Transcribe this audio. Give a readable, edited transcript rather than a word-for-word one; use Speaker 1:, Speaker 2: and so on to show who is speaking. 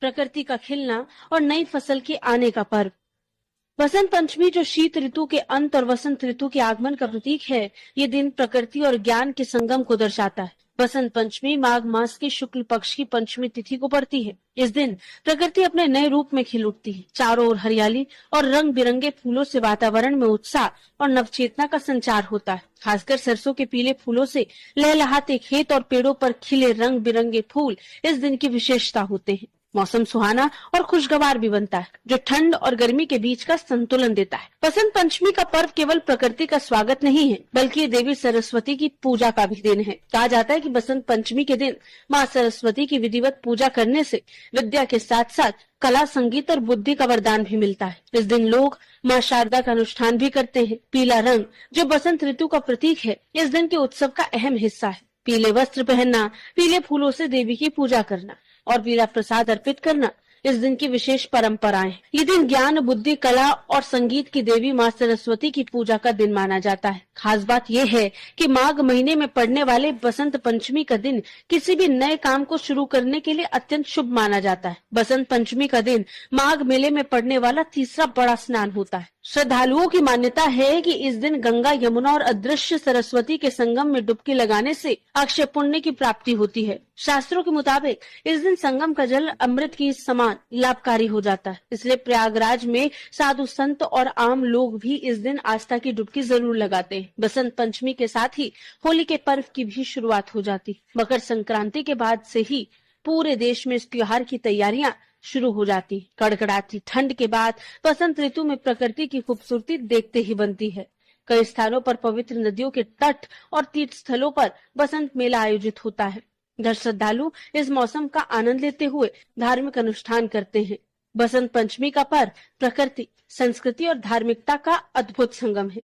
Speaker 1: प्रकृति का खिलना और नई फसल के आने का पर्व। बसंत पंचमी जो शीत ऋतु के अंत और वसंत ऋतु के आगमन का प्रतीक है, ये दिन प्रकृति और ज्ञान के संगम को दर्शाता है। बसंत पंचमी माघ मास की शुक्ल पक्ष की पंचमी तिथि को पड़ती है। इस दिन प्रकृति अपने नए रूप में खिल उठती है। चारों ओर हरियाली और रंग बिरंगे फूलों से वातावरण में उत्साह और नवचेतना का संचार होता है। खासकर सरसों के पीले फूलों से लहलहाते खेत और पेड़ों पर खिले रंग बिरंगे फूल इस दिन की विशेषता होते हैं। मौसम सुहाना और खुशगवार भी बनता है, जो ठंड और गर्मी के बीच का संतुलन देता है। बसंत पंचमी का पर्व केवल प्रकृति का स्वागत नहीं है, बल्कि देवी सरस्वती की पूजा का भी दिन है। कहा जाता है कि बसंत पंचमी के दिन माँ सरस्वती की विधिवत पूजा करने से विद्या के साथ साथ कला, संगीत और बुद्धि का वरदान भी मिलता है। इस दिन लोग माँ शारदा का अनुष्ठान भी करते हैं। पीला रंग, जो बसंत ऋतु का प्रतीक है, इस दिन के उत्सव का अहम हिस्सा है। पीले वस्त्र पहनना, पीले फूलों से देवी की पूजा करना और पीला प्रसाद अर्पित करना इस दिन की विशेष परंपराएं हैं। ये दिन ज्ञान, बुद्धि, कला और संगीत की देवी माँ सरस्वती की पूजा का दिन माना जाता है। खास बात यह है कि माघ महीने में पड़ने वाले बसंत पंचमी का दिन किसी भी नए काम को शुरू करने के लिए अत्यंत शुभ माना जाता है। बसंत पंचमी का दिन माघ मेले में पड़ने वाला तीसरा बड़ा स्नान होता है। श्रद्धालुओं की मान्यता है कि इस दिन गंगा, यमुना और अदृश्य सरस्वती के संगम में डुबकी लगाने से अक्षय पुण्य की प्राप्ति होती है। शास्त्रों के मुताबिक इस दिन संगम का जल अमृत की समान लाभकारी हो जाता है। इसलिए प्रयागराज में साधु संत और आम लोग भी इस दिन आस्था की डुबकी जरूर लगाते हैं। बसंत पंचमी के साथ ही होली के पर्व की भी शुरुआत हो जाती। मकर संक्रांति के बाद से ही पूरे देश में इस त्योहार की तैयारियां शुरू हो जाती। कड़कड़ाती ठंड के बाद बसंत ऋतु में प्रकृति की खूबसूरती देखते ही बनती है। कई स्थानों पर पवित्र नदियों के तट और तीर्थ स्थलों पर बसंत मेला आयोजित होता है। इधर श्रद्धालु इस मौसम का आनंद लेते हुए धार्मिक अनुष्ठान करते हैं। बसंत पंचमी का पर्व प्रकृति, संस्कृति और धार्मिकता का अद्भुत संगम है।